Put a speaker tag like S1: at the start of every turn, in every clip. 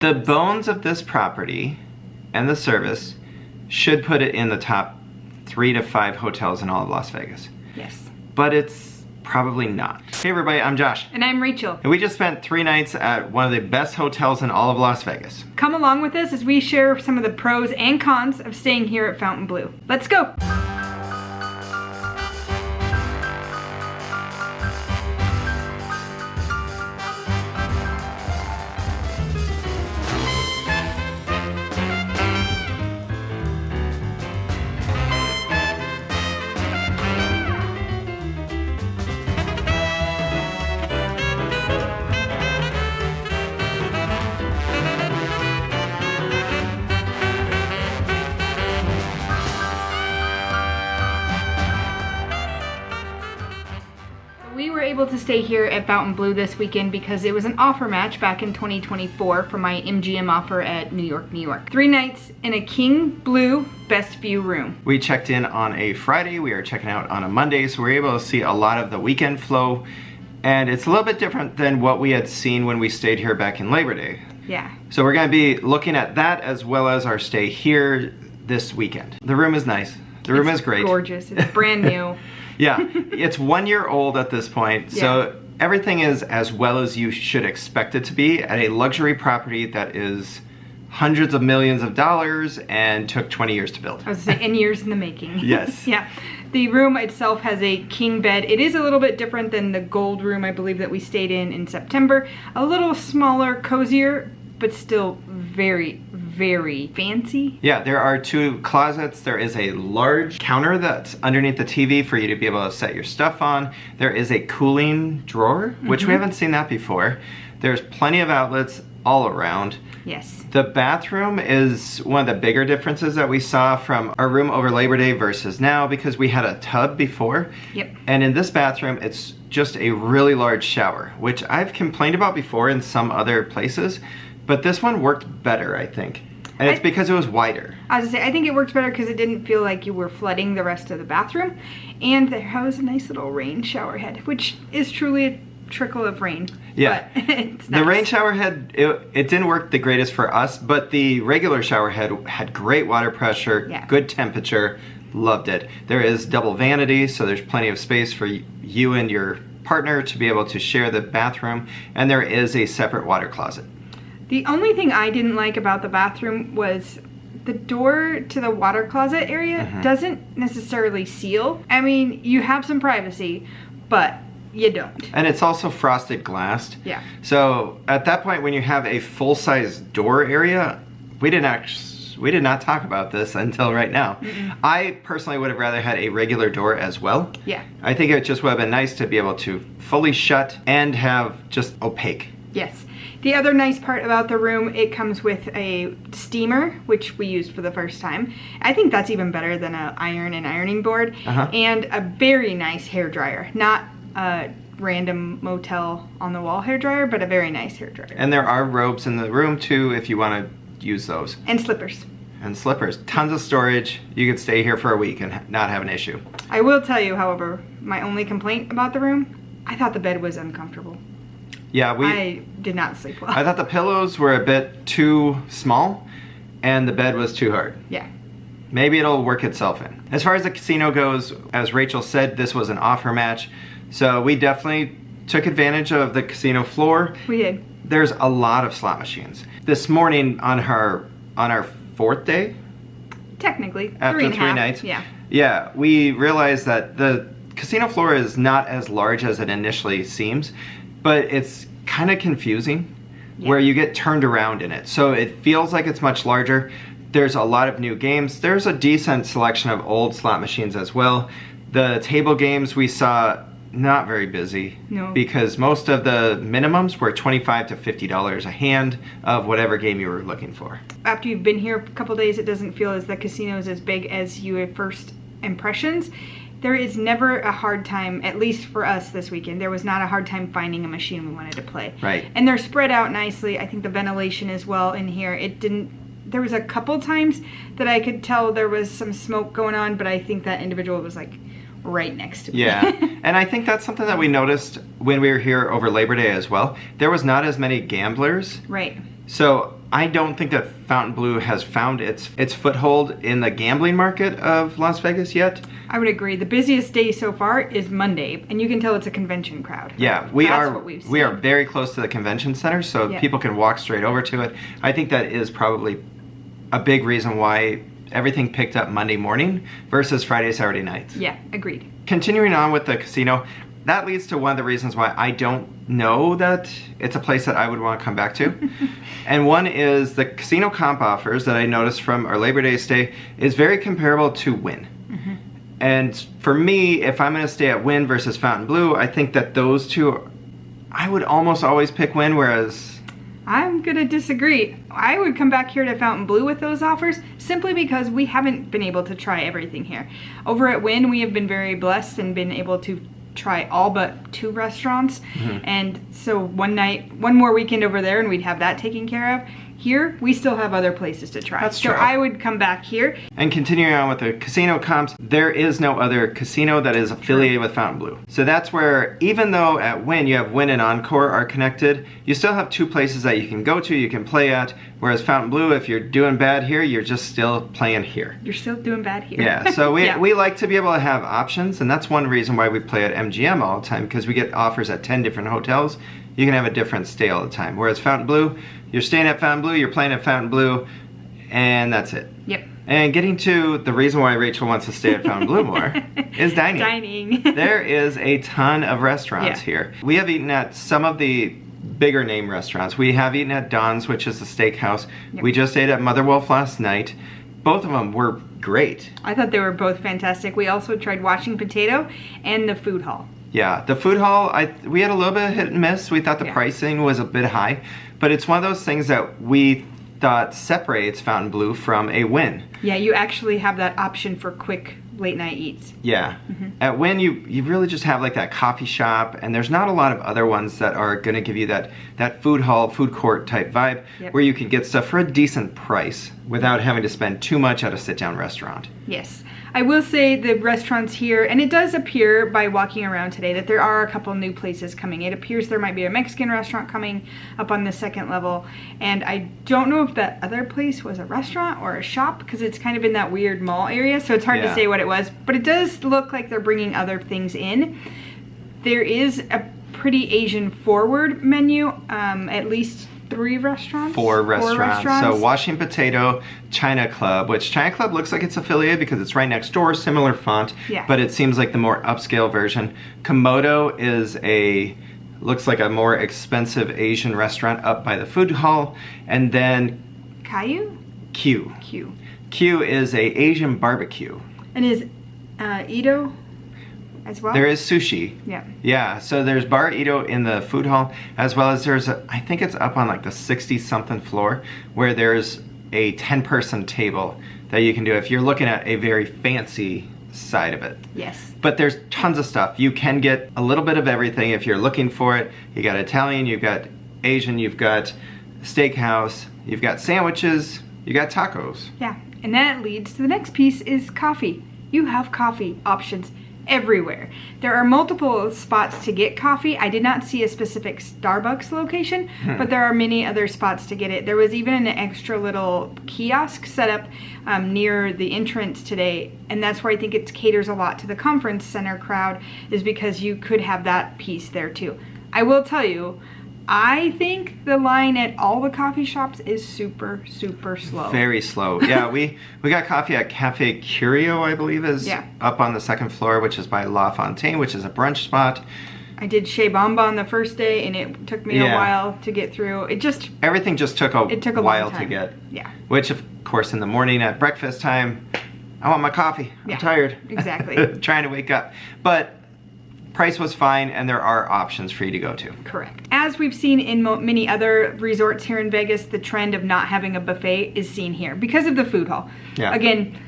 S1: The bones of this property and the service should put it in the top 3 to 5 hotels in all of Las Vegas.
S2: Yes.
S1: But it's probably not. Hey everybody, I'm Josh.
S2: And I'm Rachel.
S1: And we just spent 3 nights at one of the best hotels in all of Las Vegas.
S2: Come along with us as we share some of the pros and cons of staying here at Fontainebleau. Let's go. We were able to stay here at Fontainebleau this weekend because it was an offer match back in 2024 for my MGM offer at New York, New York. 3 nights in a king blue best view room.
S1: We checked in on a Friday, we are checking out on a Monday, so we're able to see a lot of the weekend flow, and it's a little bit different than what we had seen when we stayed here back in Labor Day.
S2: Yeah.
S1: So we're gonna be looking at that as well as our stay here this weekend. The room is nice. The room is great.
S2: Gorgeous. It's brand new.
S1: Yeah, it's 1 year old at this point, so everything is as well as you should expect it to be at a luxury property that is hundreds of millions of dollars and took 20 years to build.
S2: I was saying, and years in the making.
S1: Yes.
S2: Yeah. The room itself has a king bed. It is a little bit different than the gold room, I believe, that we stayed in September. A little smaller, cozier, but still very, very fancy.
S1: Yeah, there are 2 closets. There is a large counter that's underneath the TV for you to be able to set your stuff on. There is a cooling drawer, which we haven't seen that before. There's plenty of outlets all around.
S2: Yes.
S1: The bathroom is one of the bigger differences that we saw from our room over Labor Day versus now, because we had a tub before.
S2: Yep.
S1: And in this bathroom, it's just a really large shower, which I've complained about before in some other places, but this one worked better, I think. And it's because it was wider.
S2: I was gonna say, I think it worked better because it didn't feel like you were flooding the rest of the bathroom. And there was a nice little rain shower head, which is truly a trickle of rain.
S1: Yeah.
S2: But it's
S1: The
S2: nice.
S1: rain shower head, it didn't work the greatest for us, but the regular shower head had great water pressure, good temperature, loved it. There is double vanity, so there's plenty of space for you and your partner to be able to share the bathroom, and there is a separate water closet.
S2: The only thing I didn't like about the bathroom was the door to the water closet area doesn't necessarily seal. I mean, you have some privacy, but you don't.
S1: And it's also frosted glass.
S2: Yeah.
S1: So at that point, when you have a full-size door area, we did not talk about this until right now. I personally would have rather had a regular door as well.
S2: Yeah.
S1: I think it just would have been nice to be able to fully shut and have just opaque.
S2: Yes. The other nice part about the room, it comes with a steamer, which we used for the first time. I think that's even better than an iron and ironing board. And a very nice hair dryer. Not a random motel on the wall hair dryer, but a very nice hair dryer.
S1: And there are robes in the room too if you want to use those.
S2: And slippers.
S1: And slippers. Tons of storage. You could stay here for a week and not have an issue.
S2: I will tell you, however, my only complaint about the room, I thought the bed was uncomfortable.
S1: Yeah,
S2: I did not sleep well.
S1: I thought the pillows were a bit too small and the bed was too hard.
S2: Yeah.
S1: Maybe it'll work itself in. As far as the casino goes, as Rachel said, this was an offer match. So we definitely took advantage of the casino floor.
S2: We did.
S1: There's a lot of slot machines. This morning on our 4th day,
S2: Technically,
S1: after
S2: 3 and a
S1: three
S2: half.
S1: nights,
S2: Yeah.
S1: we realized that the casino floor is not as large as it initially seems, but it's kind of confusing where you get turned around in it. So it feels like it's much larger. There's a lot of new games. There's a decent selection of old slot machines as well. The table games we saw, not very busy.
S2: No.
S1: Because most of the minimums were $25 to $50 a hand of whatever game you were looking for.
S2: After you've been here a couple days, it doesn't feel as the casino is as big as your first impressions. There is never a hard time, at least for us this weekend, there was not a hard time finding a machine we wanted to play.
S1: Right.
S2: And they're spread out nicely. I think the ventilation as well in here, there was a couple times that I could tell there was some smoke going on, but I think that individual was like right next to me.
S1: Yeah, and I think that's something that we noticed when we were here over Labor Day as well. There was not as many gamblers.
S2: Right.
S1: So I don't think that Fontainebleau has found its foothold in the gambling market of Las Vegas yet.
S2: I would agree. The busiest day so far is Monday, and you can tell it's a convention crowd.
S1: Yeah, we are very close to the convention center, so people can walk straight over to it. I think that is probably a big reason why everything picked up Monday morning versus Friday, Saturday nights.
S2: Yeah, agreed.
S1: Continuing on with the casino, that leads to one of the reasons why I don't know that it's a place that I would want to come back to. And one is the casino comp offers that I noticed from our Labor Day stay is very comparable to Wynn. Mm-hmm. And for me, if I'm going to stay at Wynn versus Fontainebleau, I think that those two, I would almost always pick Wynn, whereas...
S2: I'm going to disagree. I would come back here to Fontainebleau with those offers simply because we haven't been able to try everything here. Over at Wynn, we have been very blessed and been able to try all but 2 restaurants. Mm-hmm. And so one more weekend over there and we'd have that taken care of. Here, we still have other places to try.
S1: That's true.
S2: So I would come back here.
S1: And continuing on with the casino comps, there is no other casino that is affiliated with Fontainebleau. So that's where, even though at Wynn, you have Wynn and Encore are connected, you still have 2 places that you can go to, you can play at. Whereas Fontainebleau, if you're doing bad here, you're just still playing here.
S2: You're still doing bad here.
S1: Yeah, so we like to be able to have options, and that's one reason why we play at MGM all the time, because we get offers at 10 different hotels. You can have a different stay all the time. Whereas Fontainebleau, you're staying at Fontainebleau, you're playing at Fontainebleau, and that's it.
S2: Yep.
S1: And getting to the reason why Rachel wants to stay at Fontainebleau more is dining.
S2: Dining.
S1: There is a ton of restaurants here. We have eaten at some of the bigger name restaurants. We have eaten at Don's, which is the steakhouse. Yep. We just ate at Mother Wolf last night. Both of them were great.
S2: I thought they were both fantastic. We also tried Washing Potato and the Food Hall.
S1: Yeah, the Food Hall, we had a little bit of hit and miss. We thought the pricing was a bit high, but it's one of those things that we thought separates Fontainebleau from a Wynn.
S2: Yeah, you actually have that option for quick late night eats.
S1: Yeah. Mm-hmm. At Wynn, you really just have like that coffee shop, and there's not a lot of other ones that are going to give you that food hall, food court type vibe, where you can get stuff for a decent price without having to spend too much at a sit-down restaurant.
S2: Yes. I will say the restaurants here, and it does appear by walking around today that there are a couple new places coming. It appears there might be a Mexican restaurant coming up on the 2nd level, and I don't know if that other place was a restaurant or a shop because it's kind of in that weird mall area, so it's hard to say what it was, but it does look like they're bringing other things in. There is a pretty Asian forward menu, at least 3 restaurants?
S1: 4 restaurants. So Washing Potato, China Club, which China Club looks like it's affiliated because it's right next door, similar font, but it seems like the more upscale version. Komodo is looks like a more expensive Asian restaurant up by the food hall. And then
S2: Caillou?
S1: Q.
S2: Q.
S1: Q is a Asian barbecue.
S2: And is Ito as well?
S1: There is sushi.
S2: Yeah.
S1: Yeah, so there's Bar Ito in the food hall, as well as there's I think it's up on like the 60-something floor, where there's a 10-person table that you can do if you're looking at a very fancy side of it.
S2: Yes.
S1: But there's tons of stuff. You can get a little bit of everything if you're looking for it. You got Italian, you've got Asian, you've got steakhouse, you've got sandwiches, you got tacos.
S2: Yeah, and that leads to the next piece is coffee. You have coffee options everywhere. There are multiple spots to get coffee. I did not see a specific Starbucks location, but there are many other spots to get it. There was even an extra little kiosk set up near the entrance today, and that's where I think it caters a lot to the conference center crowd, is because you could have that piece there too. I will tell you, I think the line at all the coffee shops is super, super slow.
S1: Very slow. Yeah, we got coffee at Cafe Curio, I believe is up on the 2nd floor, which is by La Fontaine, which is a brunch spot.
S2: I did Shea Bamba on the first day, and it took me a while to get through.
S1: Everything just took a while to get.
S2: Yeah.
S1: Which, of course, in the morning at breakfast time, I want my coffee. I'm tired.
S2: Exactly.
S1: Trying to wake up. But price was fine, and there are options for you to go to.
S2: Correct. As we've seen in many other resorts here in Vegas, the trend of not having a buffet is seen here because of the food hall. Yeah. Again,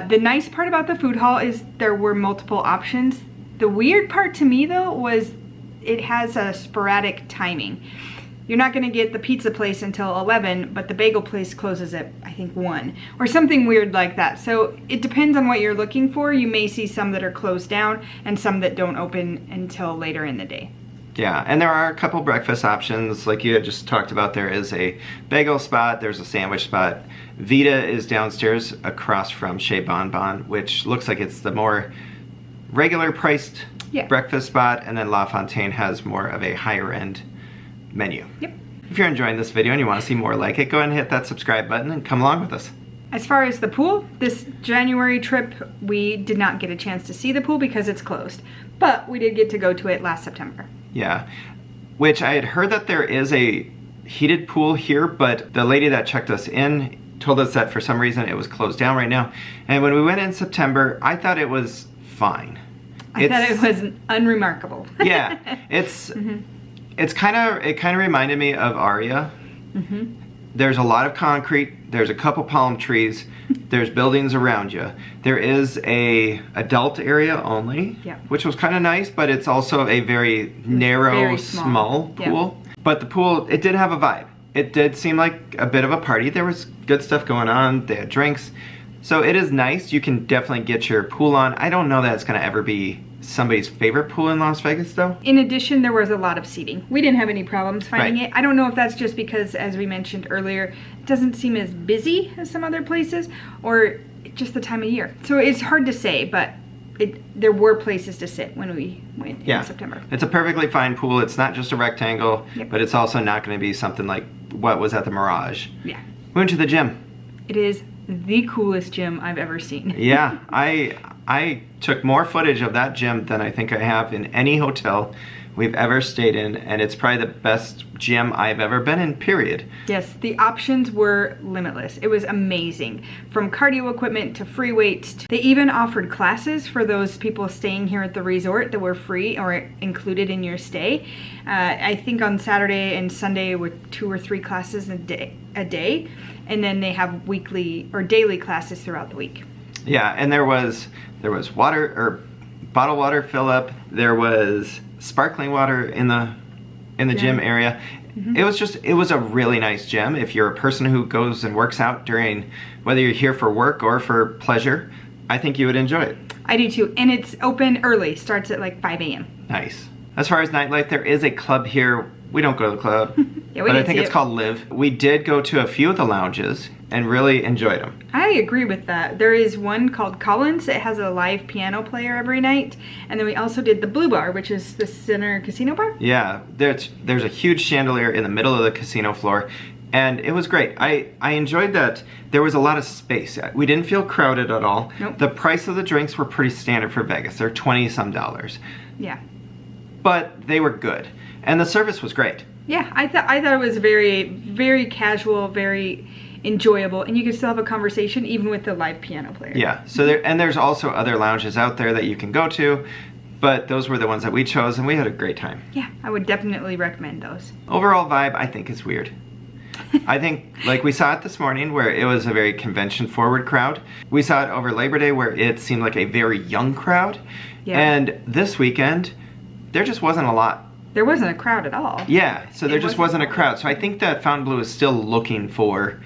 S2: the nice part about the food hall is there were multiple options. The weird part to me, though, was it has a sporadic timing. You're not going to get the pizza place until 11, but the bagel place closes at, I think, 1. Or something weird like that. So it depends on what you're looking for. You may see some that are closed down and some that don't open until later in the day.
S1: Yeah, and there are a couple breakfast options. Like you had just talked about, there is a bagel spot, there's a sandwich spot. Vita is downstairs across from Chez Bon Bon, which looks like it's the more regular priced breakfast spot, and then La Fontaine has more of a higher end menu.
S2: Yep.
S1: If you're enjoying this video and you want to see more like it, go ahead and hit that subscribe button and come along with us.
S2: As far as the pool, this January trip, we did not get a chance to see the pool because it's closed. But we did get to go to it last September.
S1: Yeah, which I had heard that there is a heated pool here, but the lady that checked us in told us that for some reason it was closed down right now. And when we went in September, I thought it was fine.
S2: I thought it was unremarkable.
S1: Yeah, it kind of reminded me of Aria. There's a lot of concrete, there's a couple palm trees, there's buildings around you. There is a adult area only, which was kind of nice, but it's also a very narrow,
S2: very
S1: small pool. But the pool, it did have a vibe. It did seem like a bit of a party. There was good stuff going on, they had drinks. So it is nice, you can definitely get your pool on. I don't know that it's gonna ever be somebody's favorite pool in Las Vegas though.
S2: In addition, there was a lot of seating. We didn't have any problems finding it. I don't know if that's just because, as we mentioned earlier, it doesn't seem as busy as some other places, or just the time of year. So it's hard to say, but there were places to sit when we went in September.
S1: It's a perfectly fine pool. It's not just a rectangle, but it's also not going to be something like what was at the Mirage.
S2: Yeah.
S1: We went to the gym.
S2: It is the coolest gym I've ever seen.
S1: Yeah, I took more footage of that gym than I think I have in any hotel we've ever stayed in, and it's probably the best gym I've ever been in, period.
S2: Yes, the options were limitless. It was amazing. From cardio equipment to free weights. They even offered classes for those people staying here at the resort that were free or included in your stay. I think on Saturday and Sunday were 2 or 3 classes a day, and then they have weekly or daily classes throughout the week. Yeah,
S1: and there was water or bottled water fill up. There was sparkling water in the gym area. It was a really nice gym. If you're a person who goes and works out during, whether you're here for work or for pleasure, I think you would enjoy it.
S2: I do too, and it's open early. Starts at like 5 a.m.
S1: Nice. As far as nightlife, there is a club here. We don't go to the club,
S2: but
S1: I think it's called Live. We did go to a few of the lounges and really enjoyed them.
S2: I agree with that. There is one called Collins. It has a live piano player every night. And then we also did the Blue Bar, which is the center casino bar.
S1: Yeah, there's a huge chandelier in the middle of the casino floor. And it was great. I enjoyed that there was a lot of space. We didn't feel crowded at all.
S2: Nope.
S1: The price of the drinks were pretty standard for Vegas. They're $20-some.
S2: Yeah.
S1: But they were good. And the service was great.
S2: Yeah, I thought it was very, very casual, very enjoyable, and you could still have a conversation even with the live piano player.
S1: Yeah, so there's also other lounges out there that you can go to, but those were the ones that we chose, and we had a great time.
S2: Yeah, I would definitely recommend those.
S1: Overall vibe, I think, is weird. I think, like we saw it this morning, where it was a very convention-forward crowd. We saw it over Labor Day, where it seemed like a very young crowd. Yeah. And this weekend, there just wasn't a lot.
S2: There wasn't a crowd at all.
S1: Yeah, so there just wasn't a crowd. So I think that Fontainebleau is still looking for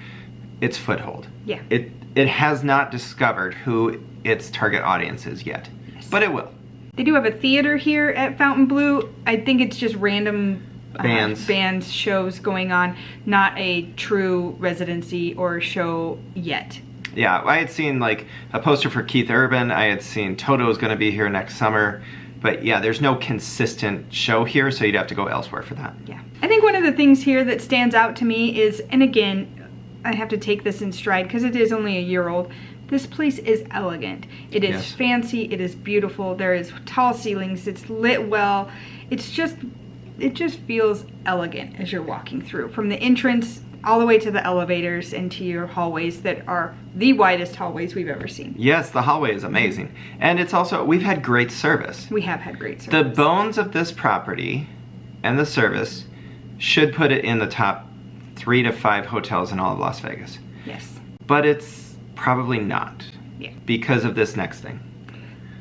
S1: its foothold.
S2: Yeah.
S1: It has not discovered who its target audience is yet, but it will.
S2: They do have a theater here at Fontainebleau. I think it's just random bands shows going on, not a true residency or show yet.
S1: Yeah, I had seen like a poster for Keith Urban. I had seen Toto's going to be here next summer. But yeah, there's no consistent show here, so you'd have to go elsewhere for that.
S2: Yeah. I think one of the things here that stands out to me is, and again, I have to take this in stride because it is only a year old, this place is elegant. It is fancy, it is beautiful, there is tall ceilings, it's lit well. It just feels elegant as you're walking through. From the entrance all the way to the elevators and to your hallways that are the widest hallways we've ever seen.
S1: Yes, the hallway is amazing. And it's also, we've had great service.
S2: We have had great service.
S1: The bones of this property and the service should put it in the top 3 to 5 hotels in all of Las Vegas.
S2: Yes.
S1: But it's probably not.
S2: Yeah. Because
S1: of this next thing.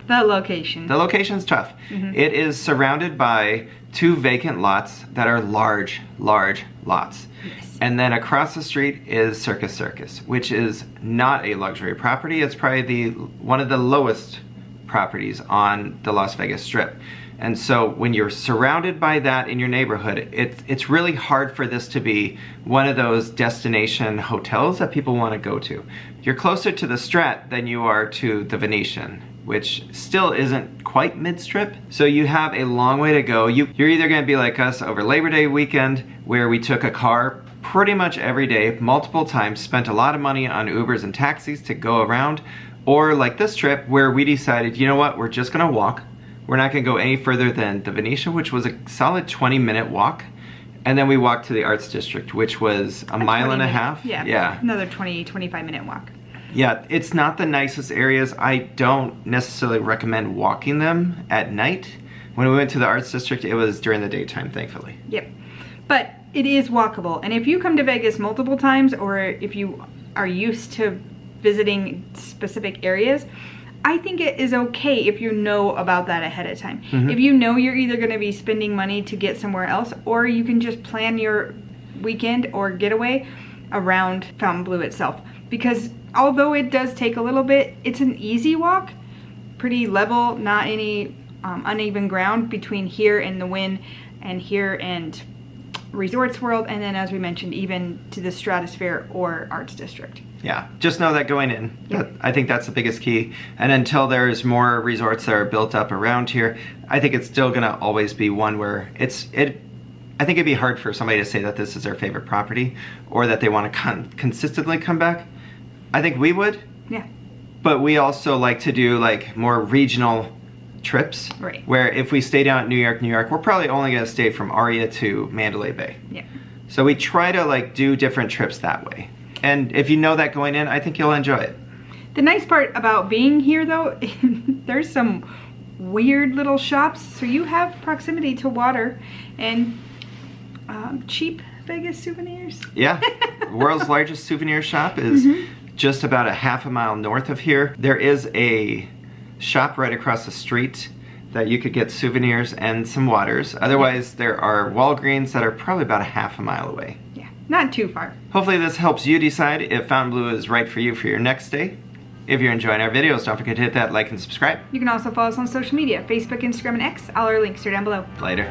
S2: The location.
S1: The location's tough. It is surrounded by 2 vacant lots that are large, large lots.
S2: Yes.
S1: And then across the street is Circus, which is not a luxury property. It's probably one of the lowest properties on the Las Vegas Strip. And so when you're surrounded by that in your neighborhood, it's really hard for this to be one of those destination hotels that people want to go to. You're closer to the Strat than you are to the Venetian, which still isn't quite mid-strip. So you have a long way to go. You're either going to be like us over Labor Day weekend, where we took a car pretty much every day, multiple times, spent a lot of money on Ubers and taxis to go around, or like this trip where we decided, you know what, we're just going to walk. We're not going to go any further than the Venetian, which was a solid 20-minute walk. And then we walked to the Arts District, which was a mile and a half.
S2: Yeah, another 25-minute walk.
S1: Yeah, it's not the nicest areas. I don't necessarily recommend walking them at night. When we went to the Arts District, it was during the daytime, thankfully.
S2: Yep. But it is walkable. And if you come to Vegas multiple times, or if you are used to visiting specific areas, I think it is okay if you know about that ahead of time. Mm-hmm. If you know you're either going to be spending money to get somewhere else, or you can just plan your weekend or getaway around Fontainebleau itself. Because although it does take a little bit, it's an easy walk, pretty level, not any uneven ground between here and the Wynn and here and Resorts World, and then as we mentioned, even to the Stratosphere or Arts District.
S1: Yeah, just know that going in.
S2: Yep.
S1: I think that's the biggest key. And until there's more resorts that are built up around here, I think it's still going to always be one where I think it'd be hard for somebody to say that this is their favorite property or that they want to consistently come back. I think we would.
S2: Yeah.
S1: But we also like to do like more regional trips.
S2: Right.
S1: Where if we stay down at New York, we're probably only going to stay from Aria to Mandalay Bay.
S2: Yeah. So
S1: we try to like do different trips that way. And if you know that going in, I think you'll enjoy it.
S2: The nice part about being here, though, there's some weird little shops. So you have proximity to water and cheap Vegas souvenirs.
S1: Yeah. The world's largest souvenir shop is just about a half a mile north of here. There is a shop right across the street that you could get souvenirs and some waters. Otherwise, there are Walgreens that are probably about a half a mile away.
S2: Yeah, not too far.
S1: Hopefully this helps you decide if Fontainebleau is right for you for your next stay. If you're enjoying our videos, don't forget to hit that like and subscribe.
S2: You can also follow us on social media, Facebook, Instagram, and X. All our links are down below.
S1: Later.